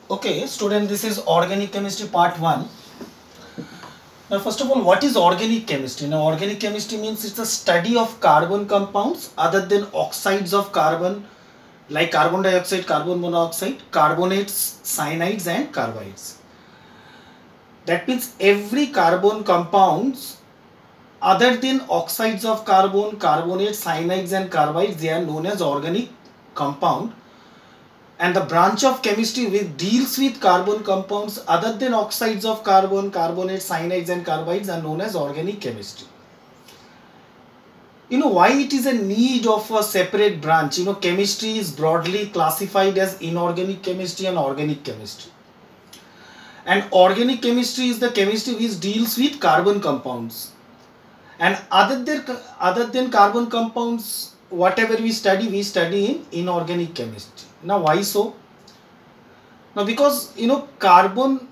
Okay, student, this is organic chemistry part 1. Now, first of all, what is organic chemistry? Now, organic chemistry means it's the study of carbon compounds other than oxides of carbon, like carbon dioxide, carbon monoxide, carbonates, cyanides, and carbides. That means every carbon compounds other than oxides of carbon, carbonates, cyanides, and carbides, they are known as organic compound. And the branch of chemistry which deals with carbon compounds other than oxides of carbon, carbonates, cyanides, and carbides are known as organic chemistry. You know why it is a need of a separate branch? You know, chemistry is broadly classified as inorganic chemistry and organic chemistry. And organic chemistry is the chemistry which deals with carbon compounds. And other than carbon compounds, whatever we study in inorganic chemistry. Now, why so? Now, because carbon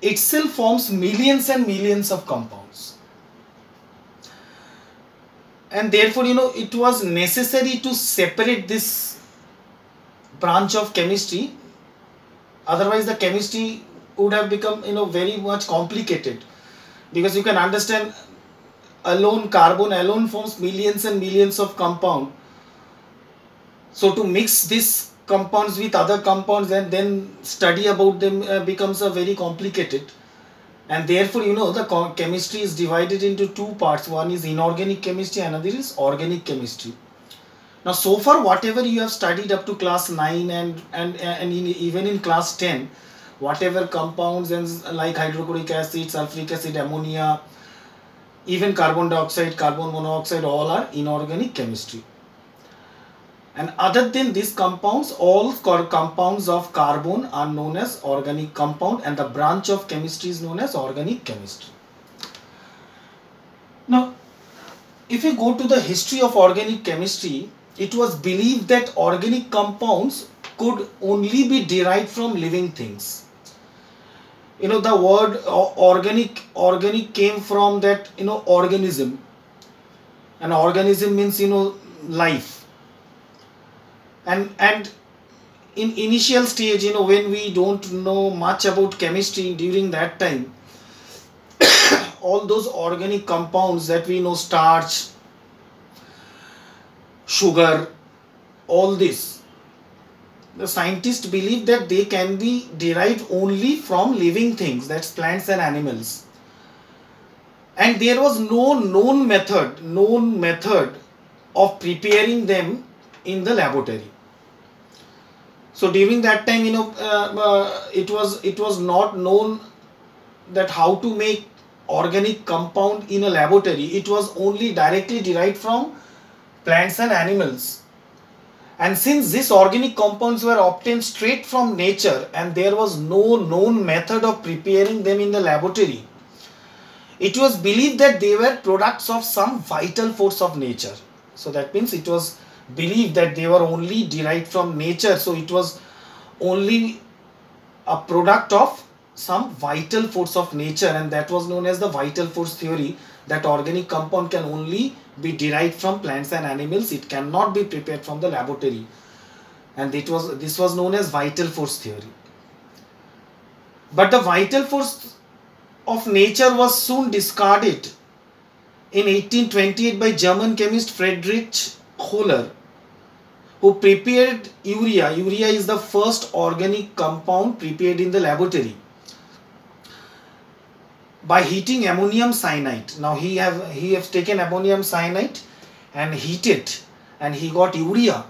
itself forms millions and millions of compounds, and therefore it was necessary to separate this branch of chemistry. Otherwise, the chemistry would have become very much complicated, because you can understand, carbon alone forms millions and millions of compounds. So to mix these compounds with other compounds and then study about them becomes a very complicated. And therefore, the chemistry is divided into two parts. One is inorganic chemistry, another is organic chemistry. Now, so far, whatever you have studied up to class 9 even in class 10, whatever compounds and like hydrochloric acid, sulfuric acid, ammonia, even carbon dioxide, carbon monoxide, all are inorganic chemistry. And other than these compounds, all compounds of carbon are known as organic compound, and the branch of chemistry is known as organic chemistry. Now, if you go to the history of organic chemistry, it was believed that organic compounds could only be derived from living things. The word organic came from that, organism. An organism means, life. And in initial stage, when we don't know much about chemistry during that time, all those organic compounds that we know, starch, sugar, all this, the scientists believe that they can be derived only from living things, that's plants and animals. And there was no known method of preparing them in the laboratory. So during that time, it was not known that how to make organic compound in a laboratory. It was only directly derived from plants and animals. And since these organic compounds were obtained straight from nature and there was no known method of preparing them in the laboratory, it was believed that they were products of some vital force of nature. So that means it was believed that they were only derived from nature. So it was only a product of some vital force of nature, and that was known as the vital force theory, that organic compound can only be derived from plants and animals. It cannot be prepared from the laboratory. And this was known as vital force theory. But the vital force of nature was soon discarded in 1828 by German chemist Friedrich Kohler, who prepared urea. Urea is the first organic compound prepared in the laboratory by heating ammonium cyanide. Now he has taken ammonium cyanide and heated, and he got urea.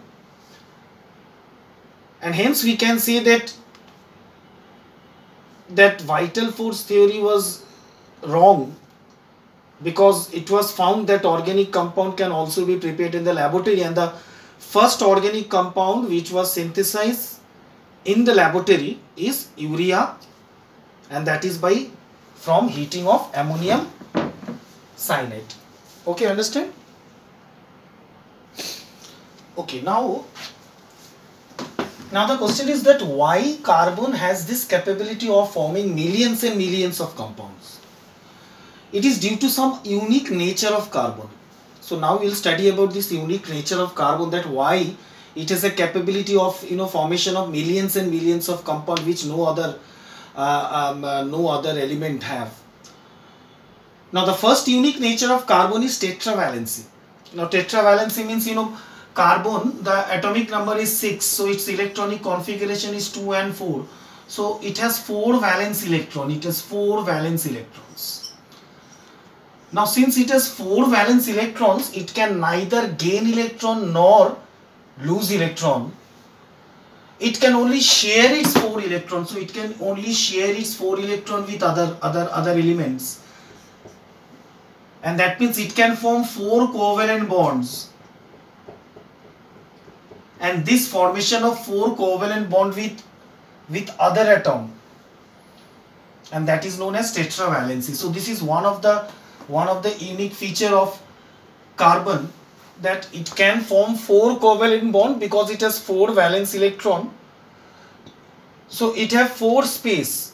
And hence we can say that vital force theory was wrong, because it was found that organic compound can also be prepared in the laboratory, and the first organic compound which was synthesized in the laboratory is urea, and that is from heating of ammonium cyanide. Okay, understand? Okay, now the question is that why carbon has this capability of forming millions and millions of compounds? It is due to some unique nature of carbon. So now we will study about this unique nature of carbon, that why It has a capability of formation of millions and millions of compound which no other element have. Now the first unique nature of carbon is tetravalency. Now tetravalency means carbon, the atomic number is 6, so its electronic configuration is 2 and 4. So it has 4 valence electrons. It has 4 valence electrons. Now since it has 4 valence electrons, it can neither gain electron nor lose electron. It can only share its 4 electrons. So it can only share its 4 electron with other elements. And that means it can form 4 covalent bonds. And this formation of 4 covalent bond with other atom, and that is known as tetravalency. So this is one of the unique feature of carbon, that it can form 4 covalent bond because it has 4 valence electron. So it have 4 space.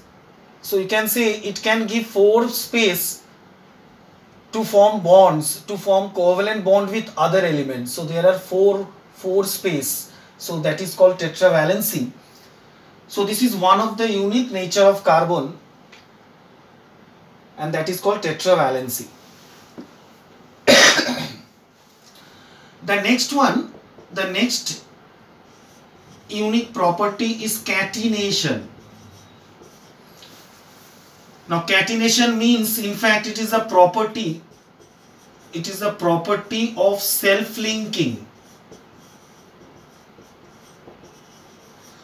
So you can say it can give 4 space to form bonds, to form covalent bond with other elements. So there are 4 space. So that is called tetravalency. So this is one of the unique nature of carbon, and that is called tetravalency. The next unique property is catenation. Now catenation means, in fact, it is a property of self-linking.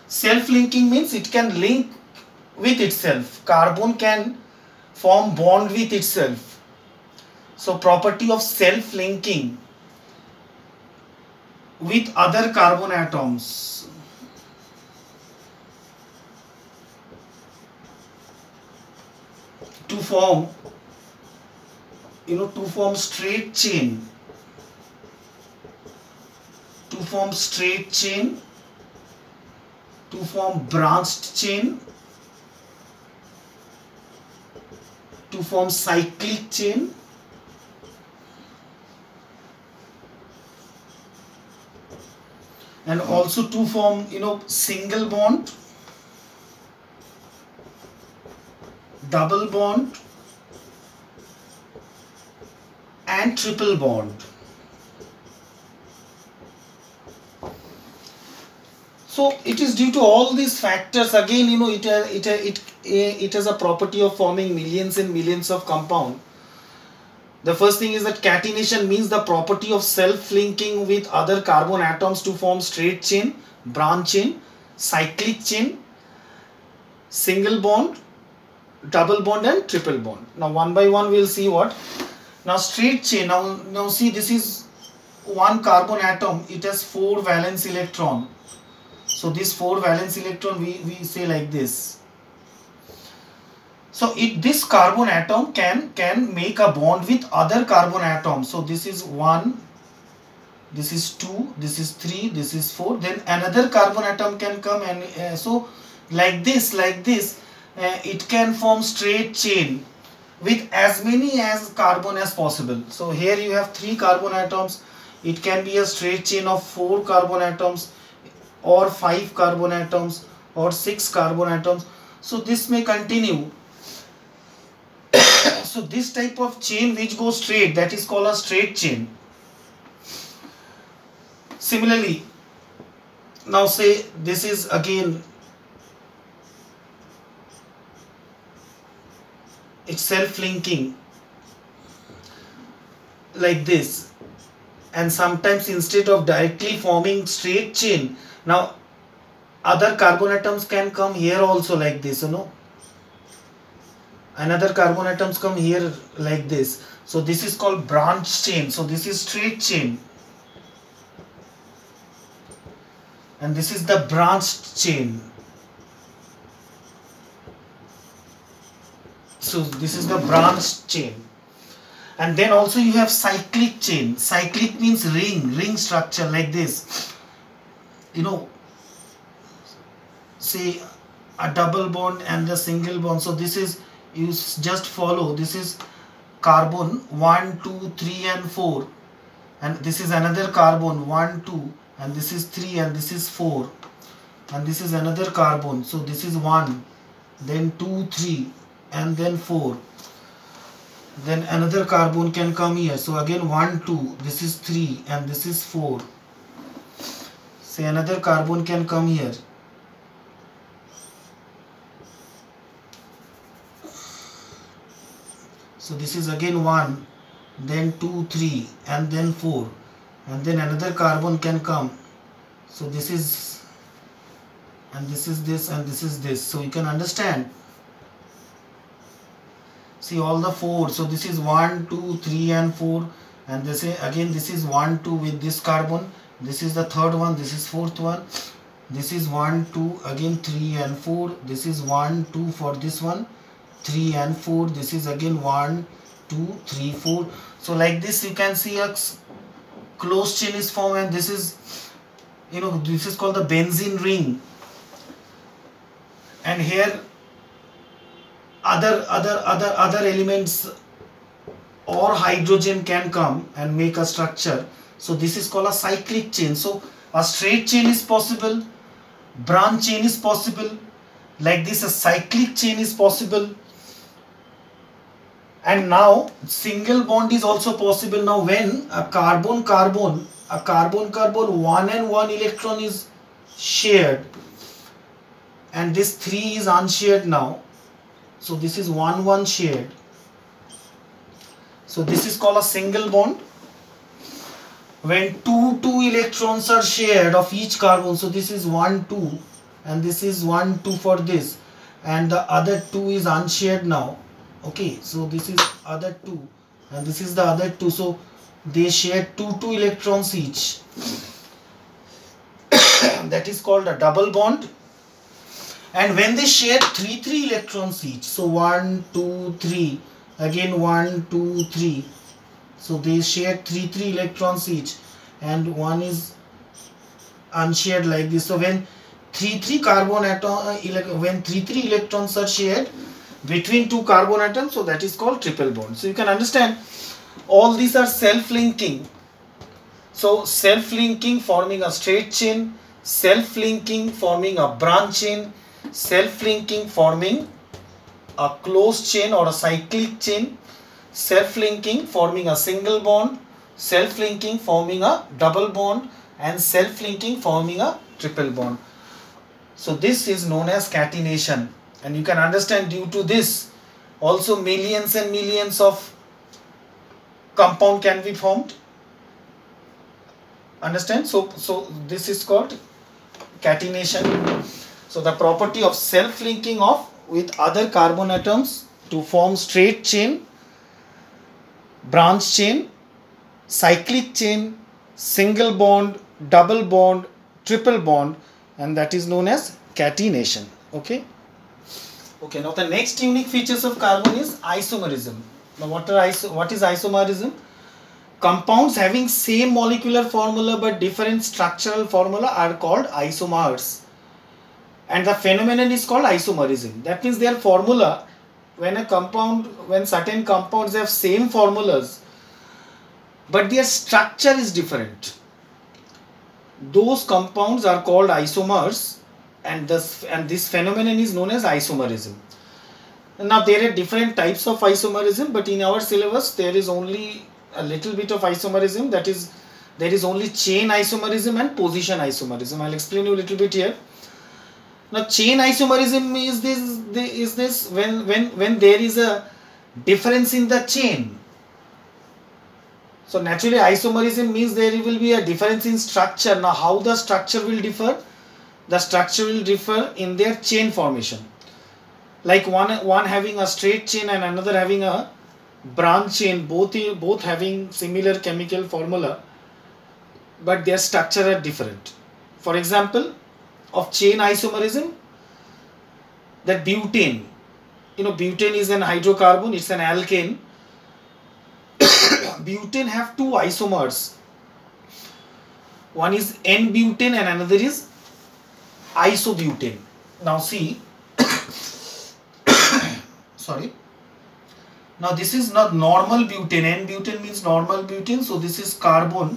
Self-linking means it can link with itself. Carbon can form bond with itself. So property of self-linking with other carbon atoms. To form straight chain, to form branched chain, to form cyclic chain, and also to form single bond, double bond, and triple bond. So it is due to all these factors. Again, it has a property of forming millions and millions of compound. The first thing is that catenation means the property of self-linking with other carbon atoms to form straight chain, branch chain, cyclic chain, single bond, double bond, and triple bond. Now one by one we will see what. Now straight chain, now see, this is one carbon atom. It has 4 valence electron. So this 4 valence electron we say like this. So this carbon atom can make a bond with other carbon atoms. So this is 1, this is 2, this is 3, this is 4. Then another carbon atom can come, and so like this it can form straight chain with as many as carbon as possible. So here you have 3 carbon atoms. It can be a straight chain of 4 carbon atoms, or 5 carbon atoms, or 6 carbon atoms. So this may continue. So this type of chain which goes straight, that is called a straight chain. Similarly, now say this is again, it's self-linking like this, and sometimes instead of directly forming straight chain, now other carbon atoms can come here also like this, another carbon atoms come here like this. So this is called branch chain. So this is straight chain, and this is the branched chain. So this is the branched chain. And then also you have cyclic chain. Cyclic means ring structure like this. Say a double bond and the single bond. So this is, you just follow, this is carbon 1, 2, 3 and 4, and this is another carbon 1, 2, and this is 3, and this is 4, and this is another carbon. So this is 1, then 2, 3, and then 4. Then another carbon can come here. So again 1, 2, this is 3, and this is 4. Say another carbon can come here. So this is again 1, then 2, 3, and then 4, and then another carbon can come. So this is, and this is this, and this is this. So you can understand. See all the 4. So this is 1, 2, 3, and 4, and this is again, this is 1, 2 with this carbon. This is the third one. This is fourth one. This is 1, 2, again 3 and 4. This is 1, 2 for this one. 3 and 4. This is again 1, 2, 3, 4. So like this you can see a closed chain is formed, and this is, this is called the benzene ring. And here other elements or hydrogen can come and make a structure. So this is called a cyclic chain. So a straight chain is possible, branch chain is possible, like this a cyclic chain is possible. And now single bond is also possible. Now when a carbon-carbon 1 and 1 electron is shared, and this 3 is unshared now. So this is 1, 1 shared. So this is called a single bond. When 2 electrons are shared of each carbon, so this is 1, 2, and this is 1, 2 for this, and the other 2 is unshared now. Okay, so this is other 2, and this is the other 2. So they share 2 electrons each. That is called a double bond. And when they share 3 electrons each, so 1, 2, 3, again 1, 2, 3. So they share 3 electrons each, and one is unshared like this. So when 3 carbon atom, when 3 electrons are shared between 2 carbon atoms, so that is called triple bond. So you can understand all these are self-linking. So self-linking forming a straight chain, self-linking forming a branch chain, self-linking forming a closed chain or a cyclic chain, self-linking forming a single bond, self-linking forming a double bond, and self-linking forming a triple bond. So this is known as catenation, and you can understand due to this also millions and millions of compound can be formed. Understand? So this is called catenation. So the property of self-linking of with other carbon atoms to form straight chain, branch chain, cyclic chain, single bond, double bond, triple bond, and that is known as catenation. Okay. Okay. Now the next unique features of carbon is isomerism. Now what is isomerism? Compounds having same molecular formula but different structural formula are called isomers. And the phenomenon is called isomerism. That means their formula, when certain compounds have same formulas, but their structure is different, those compounds are called isomers, and this phenomenon is known as isomerism. Now there are different types of isomerism, but in our syllabus there is only a little bit of isomerism. That is, there is only chain isomerism and position isomerism. I'll explain you a little bit here. Now chain isomerism is this when there is a difference in the chain. So naturally isomerism means there will be a difference in structure. Now how the structure will differ? The structure will differ in their chain formation. Like one having a straight chain and another having a branch chain, both having similar chemical formula, but their structure are different. For example, of chain isomerism, that butane, butane is an hydrocarbon, it's an alkane. Butane have two isomers. One is N-butane and another is isobutane. Now see, sorry. Now this is not normal butane. N-butane means normal butane. So this is carbon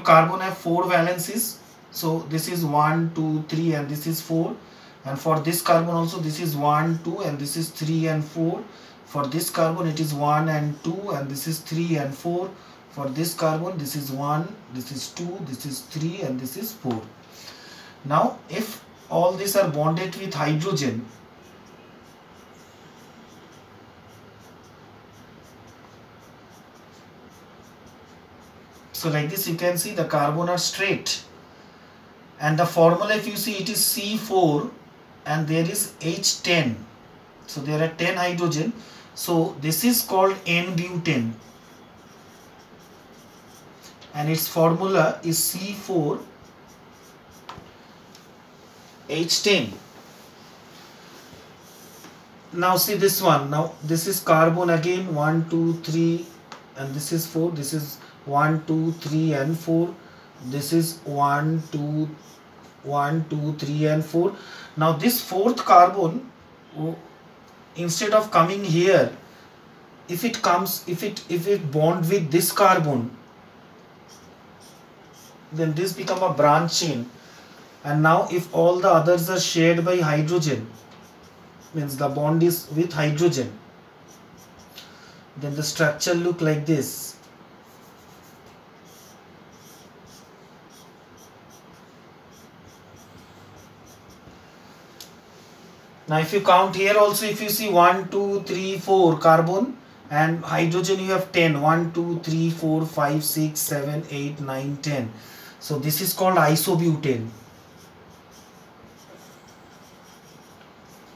carbon have 4 valencies. So this is 1, 2, 3 and this is 4. And for this carbon also this is 1, 2 and this is 3 and 4. For this carbon it is 1 and 2 and this is 3 and 4. For this carbon this is 1, this is 2, this is 3 and this is 4. Now if all these are bonded with hydrogen, so like this you can see the carbon are straight, and the formula if you see it is C4 and there is H10, so there are 10 hydrogen, so this is called N-butane and its formula is C4 H10. Now see this one, now this is carbon again 1, 2, 3 and this is 4, this is 1, 2, 3 and 4, this is 1, 2, 3 and 4. Now this fourth carbon, instead of coming here, if it bond with this carbon, then this become a branch chain. And now if all the others are shared by hydrogen, means the bond is with hydrogen, then the structure look like this. Now if you count here also, if you see 1, 2, 3, 4 carbon and hydrogen you have 10, 1, 2, 3, 4, 5, 6, 7, 8, 9, 10. So this is called isobutane.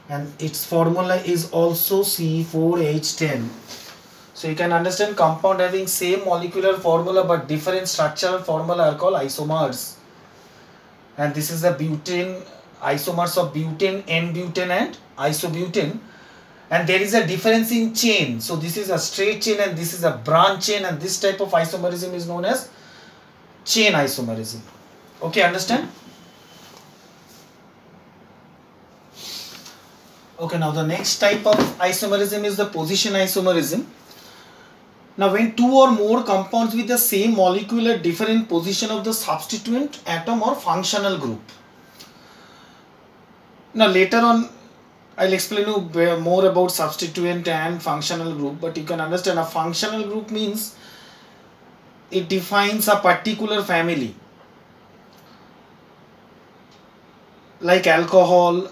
And its formula is also C4H10. So you can understand compound having same molecular formula but different structural formula are called isomers. And this is the butane, isomers of butane, N-butane and isobutane. And there is a difference in chain. So this is a straight chain and this is a branch chain, and this type of isomerism is known as chain isomerism. Okay, understand? Okay, now the next type of isomerism is the position isomerism. Now when two or more compounds with the same molecular different position of the substituent atom or functional group. Now later on I'll explain you more about substituent and functional group, but you can understand a functional group means it defines a particular family. Like alcohol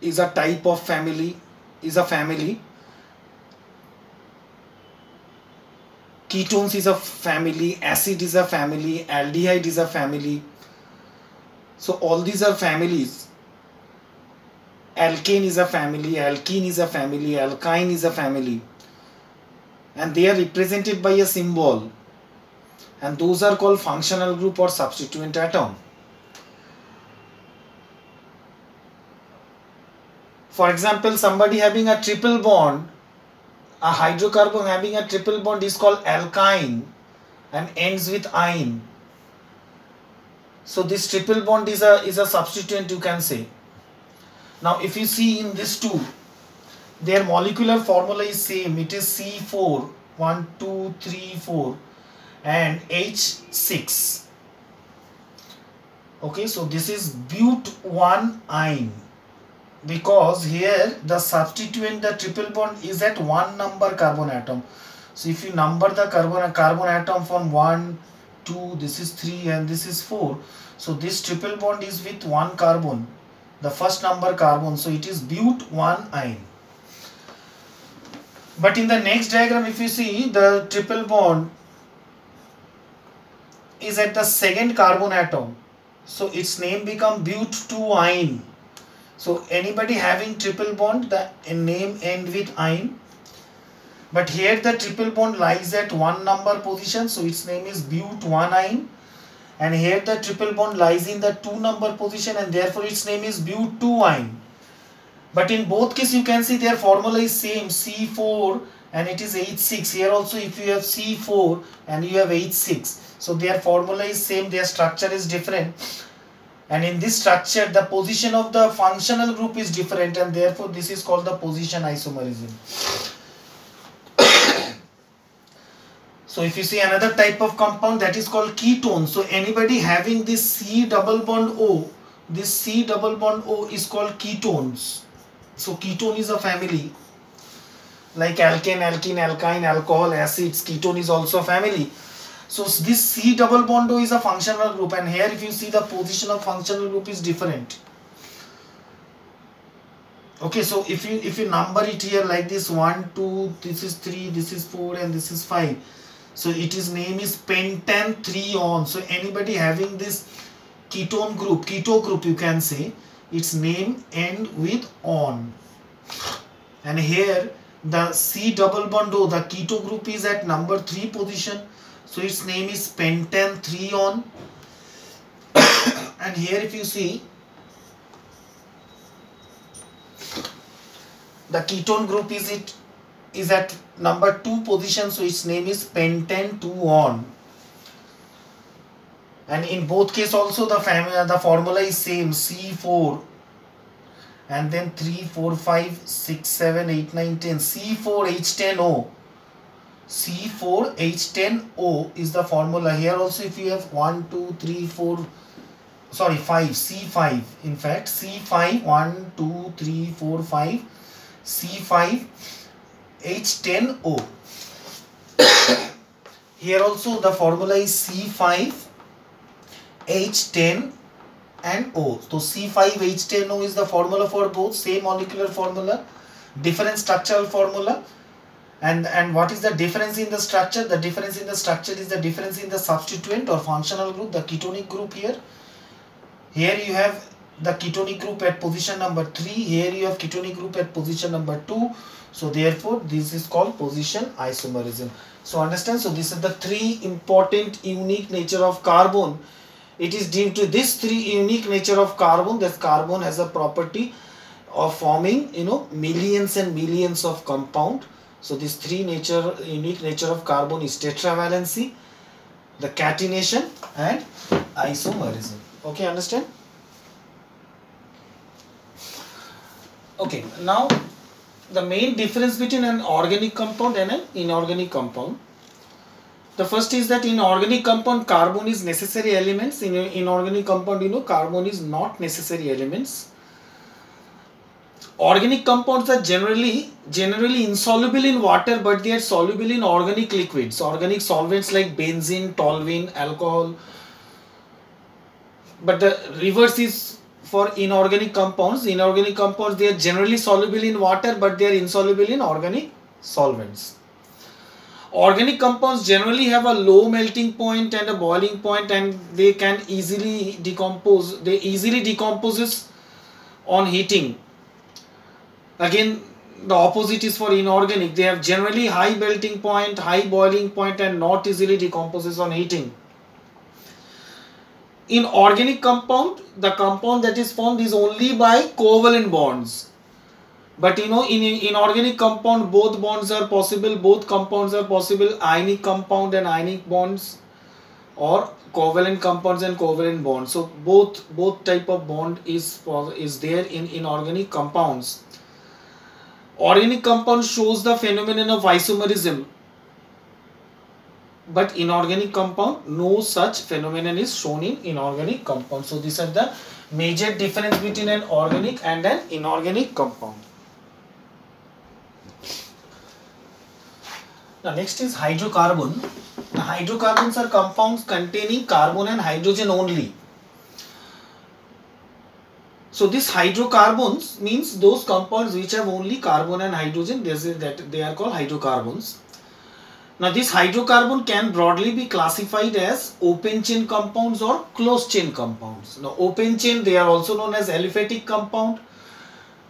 is a type of family, ketones is a family, acid is a family, aldehyde is a family. So all these are families. Alkane is a family, alkene is a family, alkyne is a family, and they are represented by a symbol, and those are called functional group or substituent atom. For example, somebody having a triple bond, a hydrocarbon having a triple bond is called alkyne and ends with ine. So this triple bond is a substituent, you can say. Now if you see in this two, their molecular formula is same. It is C4, 1, 2, 3, 4 and H6. Okay, so this is but1-ine, because here the substituent, the triple bond is at 1 number carbon atom. So if you number the carbon atom from 1, 2, this is 3 and this is 4. So this triple bond is with 1 carbon, the first number carbon, so it is but1-ine. But in the next diagram, if you see, the triple bond is at the second carbon atom, so its name become but2-ine. So anybody having triple bond, the name end with ine, but here the triple bond lies at 1 number position, so its name is but1-ine. And here the triple bond lies in the 2 number position, and therefore its name is but2-ine. But in both cases you can see their formula is same, C4 and it is H6. Here also if you have C4 and you have H6, so their formula is same, their structure is different. And in this structure the position of the functional group is different, and therefore this is called the position isomerism. So if you see another type of compound, that is called ketone. So anybody having this C double bond O, this C double bond O is called ketones. So ketone is a family. Like alkane, alkene, alkyne, alcohol, acids, ketone is also a family. So this C double bond O is a functional group, and here if you see, the position of functional group is different. Okay, so if you number it here like this, 1, 2, this is 3, this is 4, and this is 5. So its name is pentane 3-on. So anybody having this ketone group, keto group you can say, its name end with on. And here the C double bond O, the keto group, is at number 3 position. So its name is pentane 3-on. And here if you see, the ketone group is at number 2 position. So its name is pentane 2-on. And in both case also the formula is same, C4. And then 3, 4, 5, 6, 7, 8, 9, 10. C4H10O. C4H10O is the formula. Here also if you have 1, 2, 3, 4, sorry 5, C5. In fact C5, 1, 2, 3, 4, 5, C5H10O. Here also the formula is C5H10 and O. So C5H10O is the formula for both, same molecular formula, different structural formula. And what is the difference in the structure? The difference in the structure is the difference in the substituent or functional group, the ketonic group here. Here you have the ketonic group at position number 3. Here you have ketonic group at position number 2. So therefore this is called position isomerism. So understand, so this is the 3 important unique nature of carbon. It is due to this 3 unique nature of carbon that carbon has a property of forming, millions and millions of compound. So this 3 unique nature of carbon is tetravalency, the catenation, and isomerism. Okay, understand? Okay, now the main difference between an organic compound and an inorganic compound. The first is that in organic compound carbon is necessary elements. In inorganic compound, carbon is not necessary elements. Organic compounds are generally insoluble in water, but they are soluble in organic liquids, organic solvents like benzene, toluene, alcohol. But the reverse is for inorganic compounds. Inorganic compounds, they are generally soluble in water, but they are insoluble in organic solvents. Organic compounds generally have a low melting point and a boiling point, and they can easily decompose. They easily decomposes on heating. Again, the opposite is for inorganic. They have generally high melting point, high boiling point, and not easily decomposes on heating. In organic compound, the compound that is formed is only by covalent bonds. But in inorganic compound, both bonds are possible, both compounds are possible, ionic compound and ionic bonds, or covalent compounds and covalent bonds. So both type of bond is there in inorganic compounds. Organic compound shows the phenomenon of isomerism, but inorganic compound, no such phenomenon is shown in inorganic compound. So these are the major difference between an organic and an inorganic compound. Now next is hydrocarbon. Now hydrocarbons are compounds containing carbon and hydrogen only. So this hydrocarbons means those compounds which have only carbon and hydrogen, they are called hydrocarbons. Now this hydrocarbon can broadly be classified as open chain compounds or closed chain compounds. Now open chain, they are also known as aliphatic compound,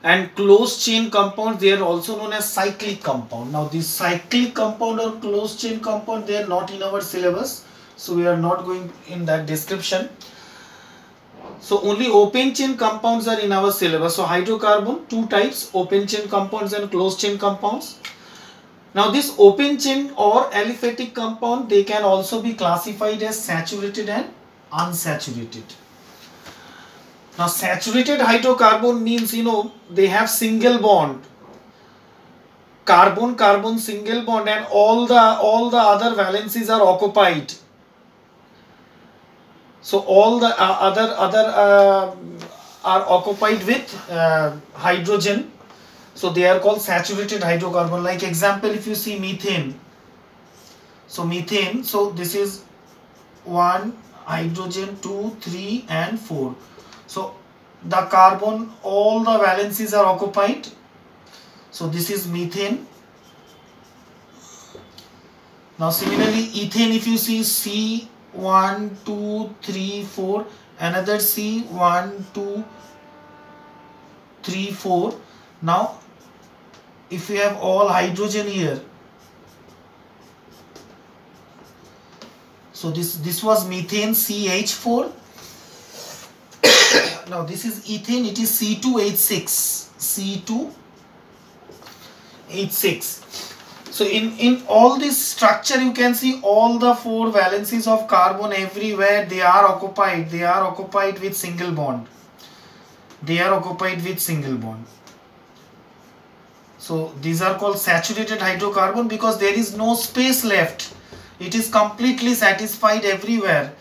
and closed chain compounds, they are also known as cyclic compound. Now this cyclic compound or closed chain compound, they are not in our syllabus, so we are not going in that description. So only open chain compounds are in our syllabus. So hydrocarbon, 2 types, open chain compounds and closed chain compounds. Now this open chain or aliphatic compound, they can also be classified as saturated and unsaturated. Now saturated hydrocarbon means, they have single bond. carbon carbon single bond and all the other valencies are occupied. So all the other are occupied with hydrogen. So they are called saturated hydrocarbon. Like example, if you see methane. So methane, so this is 1 hydrogen, 2, 3 and 4. So the carbon, all the valencies are occupied. So this is methane. Now similarly ethane, if you see C 1, 2, 3, 4, another C 1, 2, 3, 4. Now if we have all hydrogen here, so this was methane CH4. Now this is ethane, it is C2H6, C2H6. So in all this structure you can see all the 4 valencies of carbon everywhere, they are occupied with single bond. So these are called saturated hydrocarbon because there is no space left. It is completely satisfied everywhere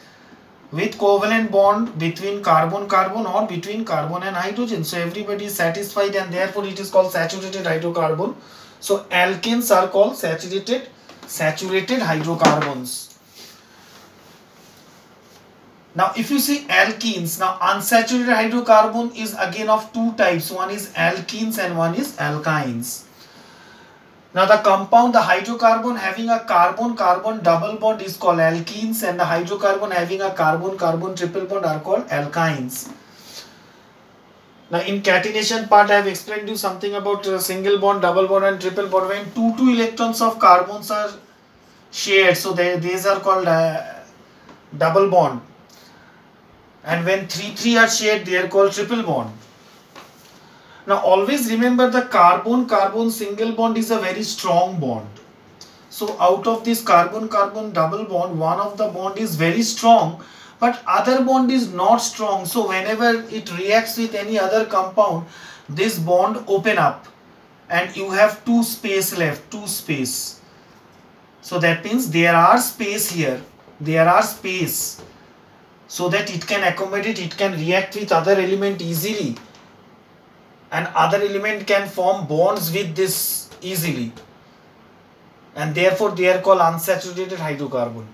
with covalent bond between carbon-carbon or between carbon and hydrogen. So everybody is satisfied and therefore it is called saturated hydrocarbon. So alkanes are called saturated hydrocarbons. Now if you see alkenes, now unsaturated hydrocarbon is again of 2 types. One is alkenes and one is alkynes. Now the compound, the hydrocarbon having a carbon-carbon double bond is called alkenes, and the hydrocarbon having a carbon-carbon triple bond are called alkynes. Now in catenation part I have explained you something about single bond, double bond and triple bond. When 2 electrons of carbons are shared, so these are called double bond, and when 3 are shared they are called triple bond. Now always remember the carbon-carbon single bond is a very strong bond. So out of this carbon-carbon double bond, one of the bond is very strong but other bond is not strong. So whenever it reacts with any other compound, this bond open up and you have 2 space left, 2 space. So that means there are space here, so that it can accommodate, it can react with other element easily. And other element can form bonds with this easily, and therefore they are called unsaturated hydrocarbon.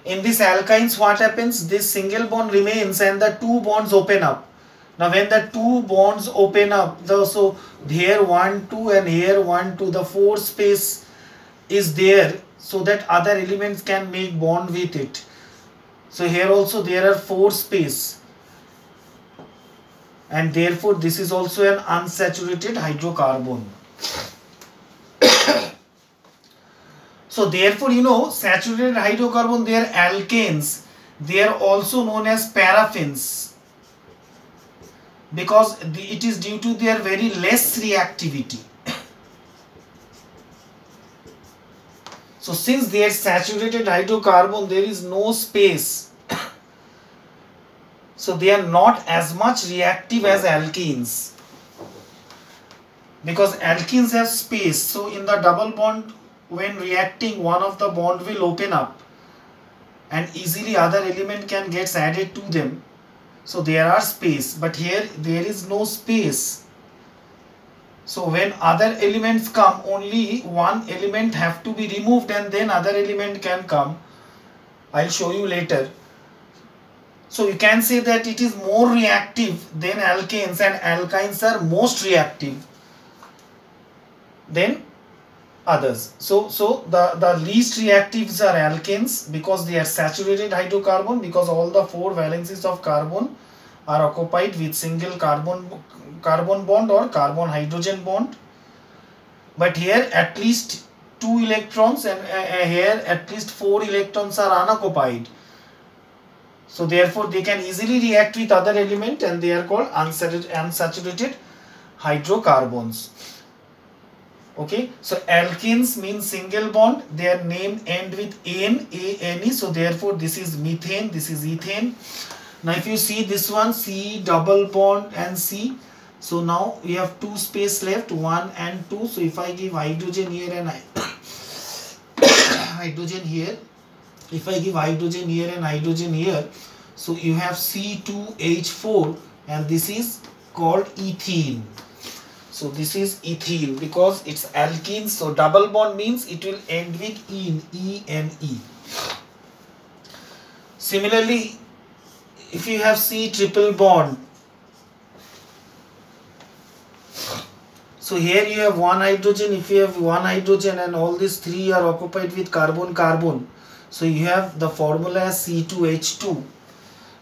In this alkynes, what happens? This single bond remains and the 2 bonds open up. Now when the 2 bonds open up, so here 1, 2 and here 1, 2, the 4 space is there so that other elements can make bond with it. So here also there are 4 space. And therefore this is also an unsaturated hydrocarbon. So therefore saturated hydrocarbon, they are alkanes. They are also known as paraffins because it is due to their very less reactivity. So since they are saturated hydrocarbon, there is no space. So they are not as much reactive as alkenes, because alkenes have space. So in the double bond, when reacting, one of the bond will open up and easily other element can get added to them. So there are space, but here there is no space. So when other elements come, only one element have to be removed and then other element can come. I'll show you later. So you can say that it is more reactive than alkanes, and alkynes are most reactive than others. So the least reactives are alkanes because they are saturated hydrocarbon, because all the 4 valencies of carbon are occupied with single carbon bond or carbon hydrogen bond. But here at least 2 electrons and here at least 4 electrons are unoccupied. So therefore they can easily react with other element and they are called unsaturated hydrocarbons. Okay, so alkenes means single bond, their name end with ane, A-N-E, so therefore this is methane, this is ethane. Now if you see this one, C double bond and C, So now we have two space left, 1 and 2. So if I give hydrogen here and hydrogen here, if I give hydrogen here and hydrogen here, so you have C2H4 and this is called ethene. So this is ethene because it's alkene. So double bond means it will end with ene, E-N-E. Similarly, if you have C triple bond, so here you have one hydrogen. If you have one hydrogen and all these three are occupied with carbon, so you have the formula as C2H2.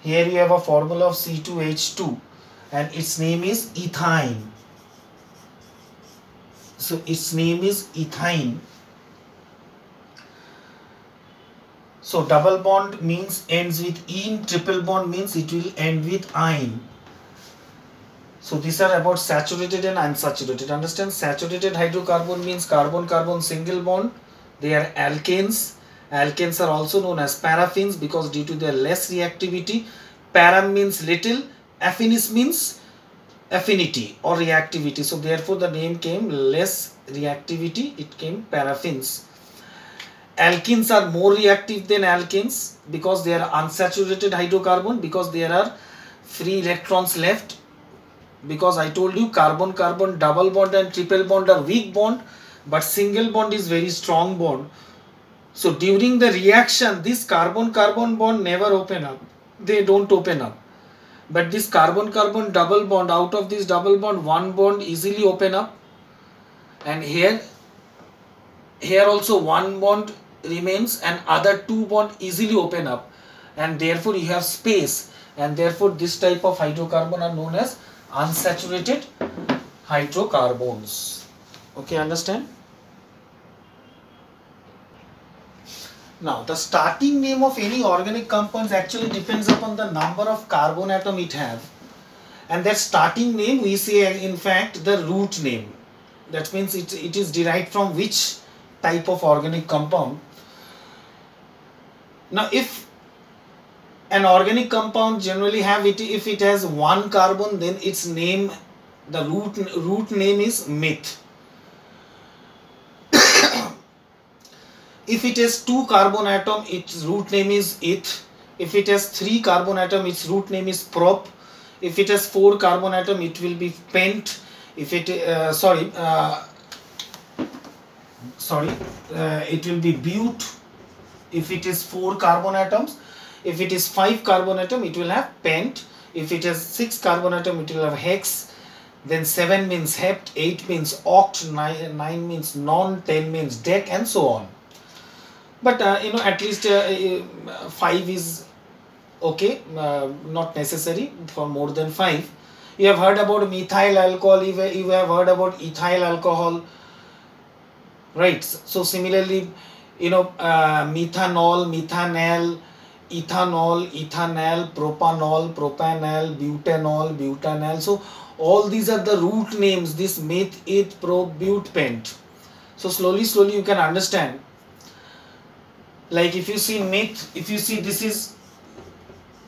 Here you have a formula of C2H2 and its name is ethyne. So its name is ethyne. So double bond means ends with ene, triple bond means it will end with ine. So these are about saturated and unsaturated. Understand? Saturated hydrocarbon means carbon-carbon single bond. They are alkanes. Alkanes are also known as paraffins because due to their less reactivity. Param means little. Affinis means affinity or reactivity. So therefore the name came less reactivity. It came paraffins. Alkenes are more reactive than alkanes because they are unsaturated hydrocarbon, because there are free electrons left. Because I told you carbon-carbon, double bond and triple bond are weak bond, but single bond is very strong bond. So during the reaction, this carbon-carbon bond never open up. They don't open up. But this carbon-carbon double bond, out of this double bond, one bond easily open up. And here also one bond remains and other two bond easily open up. And therefore you have space. And therefore this type of hydrocarbon are known as unsaturated hydrocarbons. Okay, understand? Now, the starting name of any organic compounds actually depends upon the number of carbon atom it have. And that starting name we say in fact the root name. That means it is derived from which type of organic compound. Now, if an organic compound generally have it, if it has one carbon, then its name, the root name is meth. If it has two carbon atom, its root name is eth. If it has three carbon atom, its root name is prop. If it has four carbon atom, it will be pent. If it it will be bute. If it is four carbon atoms. If it is 5 carbon atom, it will have pent. If it has 6 carbon atom, it will have hex. Then 7 means hept, 8 means oct, 9 means non, 10 means dec, and so on. But at least 5 is okay, not necessary for more than 5. You have heard about methyl alcohol, you have heard about ethyl alcohol, right? So similarly, methanol, methanal, ethanol, ethanal, propanol, propanal, butanol, butanal. So all these are the root names, this meth, eth, prop, bute, pent. So slowly you can understand. Like if you see meth, if you see this is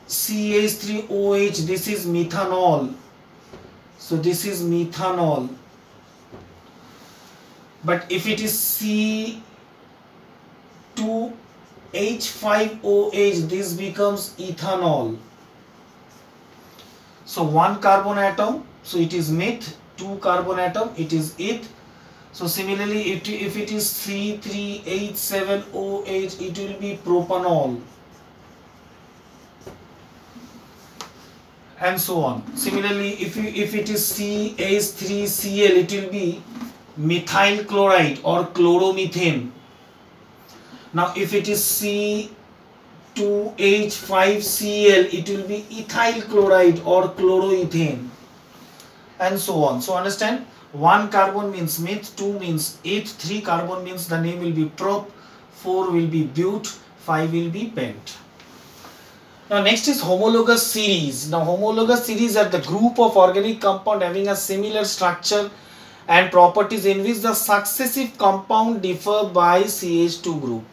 CH3OH, this is methanol. So this is methanol. But if it is C2H5OH, this becomes ethanol. So one carbon atom, so it is meth, two carbon atom, it is eth. So similarly, if it is C3H7OH, it will be propanol. And so on. Similarly, if it is CH3Cl, it will be methyl chloride or chloromethane. Now, if it is C2H5Cl, it will be ethyl chloride or chloroethane, and so on. So understand, 1 carbon means meth, 2 means eth, 3 carbon means the name will be prop, 4 will be bute, 5 will be pent. Now next is homologous series. Now homologous series are the group of organic compound having a similar structure and properties in which the successive compound differ by CH2 group.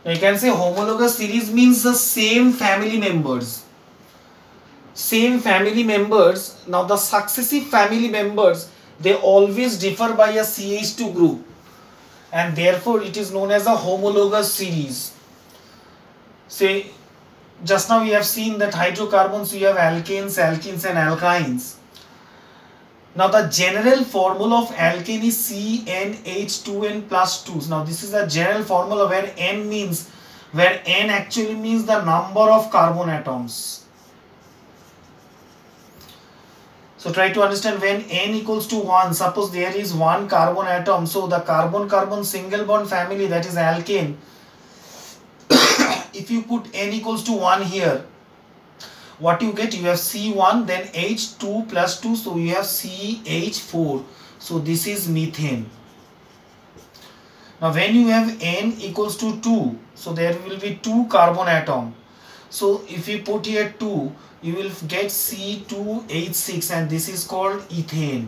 Now you can say homologous series means the same family members. same family members, now the successive family members, they always differ by a CH2 group, and therefore it is known as a homologous series. Say, just now we have seen that hydrocarbons, you have alkanes, alkenes and alkynes. Now the general formula of alkane is CnH2n plus 2. Now this is a general formula where N actually means the number of carbon atoms. So try to understand, when N equals to 1, suppose there is one carbon atom, so the carbon-carbon single bond family, that is alkane, if you put N equals to 1 here, what you get? You have C1, then H2 plus 2, so you have CH4. So this is methane. Now when you have N equals to 2, so there will be 2 carbon atom. So if you put here 2, you will get C2H6, and this is called ethane.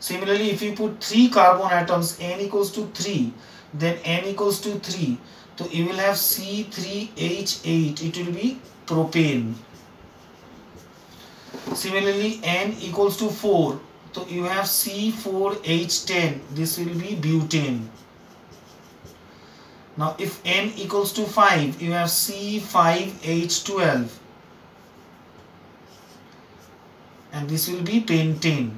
Similarly, if you put 3 carbon atoms, N equals to 3, then N equals to 3, so you will have C3H8, it will be propane. Similarly, N equals to 4, so you have C4H10, this will be butane. Now if N equals to 5, you have C5H12, and this will be pentane.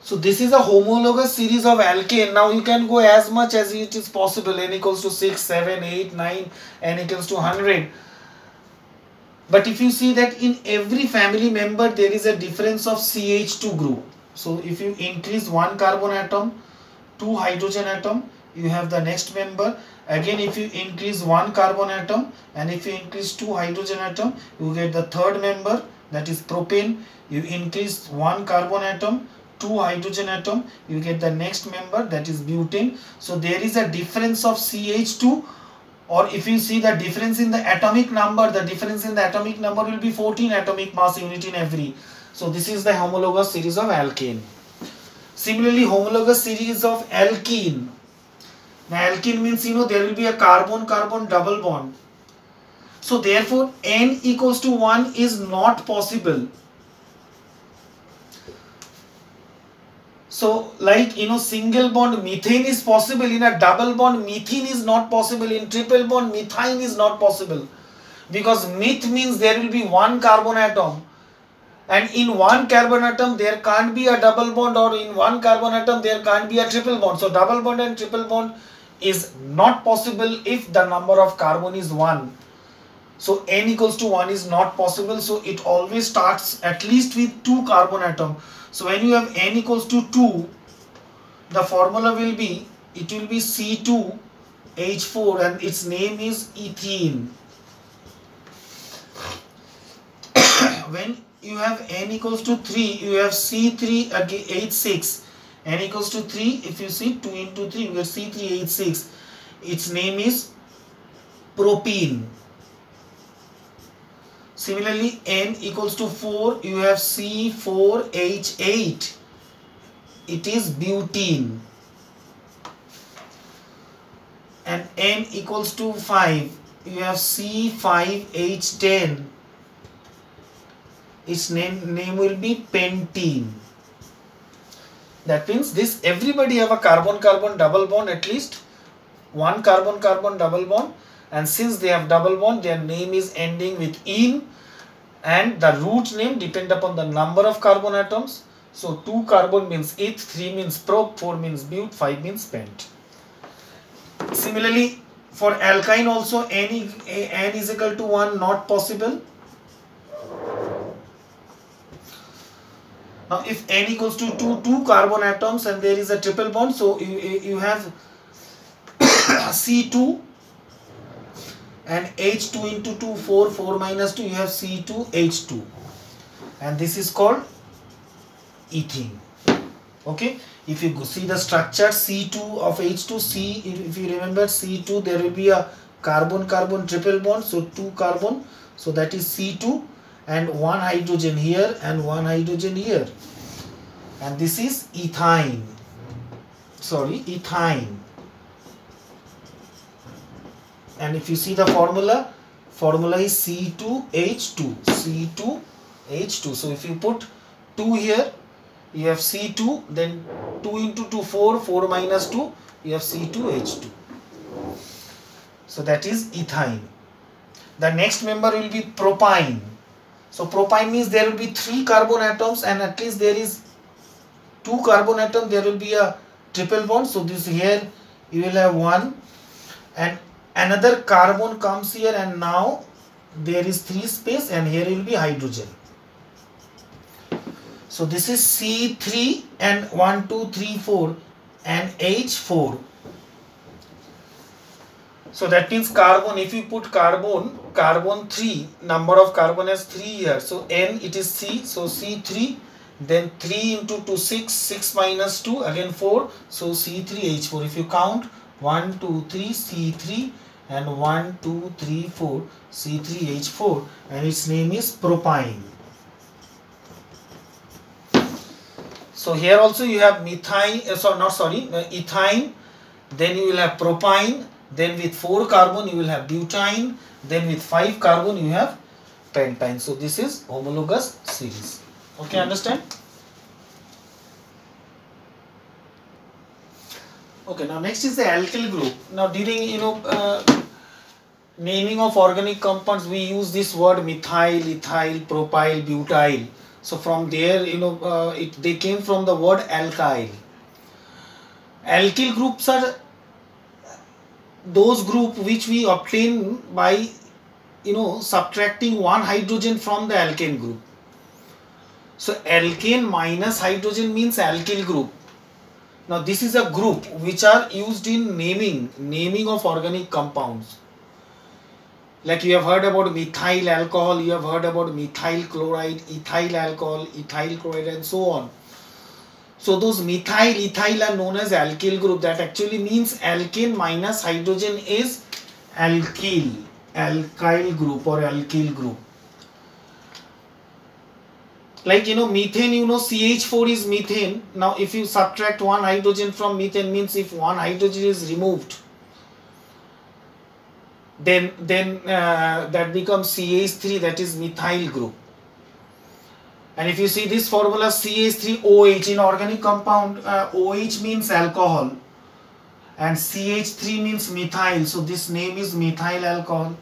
So this is a homologous series of alkane. Now you can go as much as it is possible. N equals to 6, 7, 8, 9, N equals to 100. But if you see that in every family member there is a difference of CH2 group. So if you increase one carbon atom, 2 hydrogen atom, you have the next member. Again, if you increase one carbon atom, and if you increase 2 hydrogen atom, you get the third member, that is propane. You increase one carbon atom, 2 hydrogen atom, you get the next member, that is butane. So there is a difference of CH2, or if you see the difference in the atomic number, the difference in the atomic number will be 14 atomic mass unit in every. So this is the homologous series of alkane. Similarly, homologous series of alkene. Now alkene means, there will be a carbon-carbon double bond. So therefore N equals to 1 is not possible. So like, single bond methane is possible, in a double bond methane is not possible, in triple bond methine is not possible. Because meth means there will be one carbon atom, and in one carbon atom there can't be a double bond, or in one carbon atom there can't be a triple bond. So double bond and triple bond is not possible if the number of carbon is 1. So N equals to 1 is not possible. So it always starts at least with 2 carbon atom. So when you have N equals to 2, the formula will be, it will be C2H4, and its name is ethene. When you have N equals to 3, you have C3H6. N equals to 3, if you see 2 into 3, you get C3H6. Its name is propene. Similarly, N equals to 4, you have C4H8. It is butene. And N equals to 5, you have C5H10. Its name will be pentene. That means this, everybody have a carbon-carbon double bond, at least one carbon-carbon double bond. And since they have double bond, their name is ending with "ene", and the root name depend upon the number of carbon atoms. So 2 carbon means eth, 3 means prop, 4 means but, 5 means pent. Similarly, for alkyne also, N is equal to 1, not possible. Now if N equals to 2 carbon atoms and there is a triple bond, so you have C2 and H2 into 2, 4 minus 2, you have C2H2, and this is called ethene. Okay, if you see the structure C2 of H2, if you remember C2, there will be a carbon-carbon triple bond, so 2 carbon, so that is C2, and 1 hydrogen here and 1 hydrogen here, and this is ethine. and if you see the formula is C2H2, C2H2. So if you put 2 here, you have C2, then 2 into 2, 4, 4 minus 2, you have C2H2. So that is ethyne. The next member will be propyne. So propyne means there will be 3 carbon atoms, and at least there is 2 carbon atoms, there will be a triple bond. So this here you will have 1, and another carbon comes here, and now there is 3 space, and here will be hydrogen. So this is C3 and 1, 2, 3, 4 and H4. So that means carbon, if you put carbon 3, number of carbon has 3 here. So N, it is C, so C3, then 3 into 2, 6, 6 minus 2, again 4, so C3H4. If you count 1, 2, 3, C3 and 1, 2, 3, 4, C3H4, and its name is propyne. So here also you have ethyne, then you will have propyne, then with 4 carbon you will have butyne, then with 5 carbon you have pentyne. So this is homologous series. Okay, understand? Okay, now next is the alkyl group. Now during naming of organic compounds, we use this word methyl, ethyl, propyl, butyl. So from there, they came from the word alkyl. Alkyl groups are those groups which we obtain by subtracting one hydrogen from the alkane group. So alkane minus hydrogen means alkyl group. Now this is a group which are used in naming of organic compounds. Like you have heard about methyl alcohol, you have heard about methyl chloride, ethyl alcohol, ethyl chloride, and so on. So those methyl, ethyl are known as alkyl group. That actually means alkane minus hydrogen is alkyl group or alkyl group. Like methane, CH4 is methane. Now if you subtract one hydrogen from methane, means if one hydrogen is removed, then that becomes CH3, that is methyl group. And if you see this formula CH3OH in organic compound, OH means alcohol and CH3 means methyl, so this name is methyl alcohol.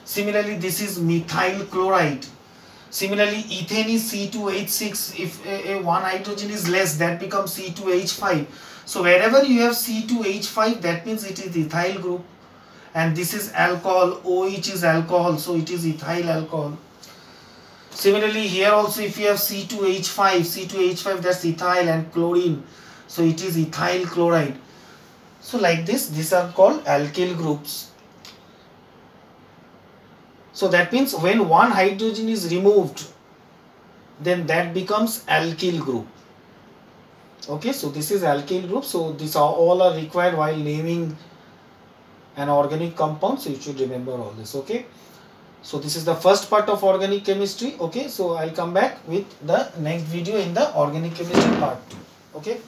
Similarly, this is methyl chloride. Similarly, ethane is C2H6. If one hydrogen is less, that becomes C2H5. So wherever you have C2H5, that means it is ethyl group. And this is alcohol, OH is alcohol, so it is ethyl alcohol. Similarly, here also if you have C2H5, that's ethyl, and chlorine, so it is ethyl chloride. So like this, these are called alkyl groups. So that means when one hydrogen is removed, then that becomes alkyl group. Okay, so this is alkyl group. So these are all are required while naming an organic compound, so you should remember all this. Okay, so this is the first part of organic chemistry. Okay, so I'll come back with the next video in the organic chemistry part 2. Okay.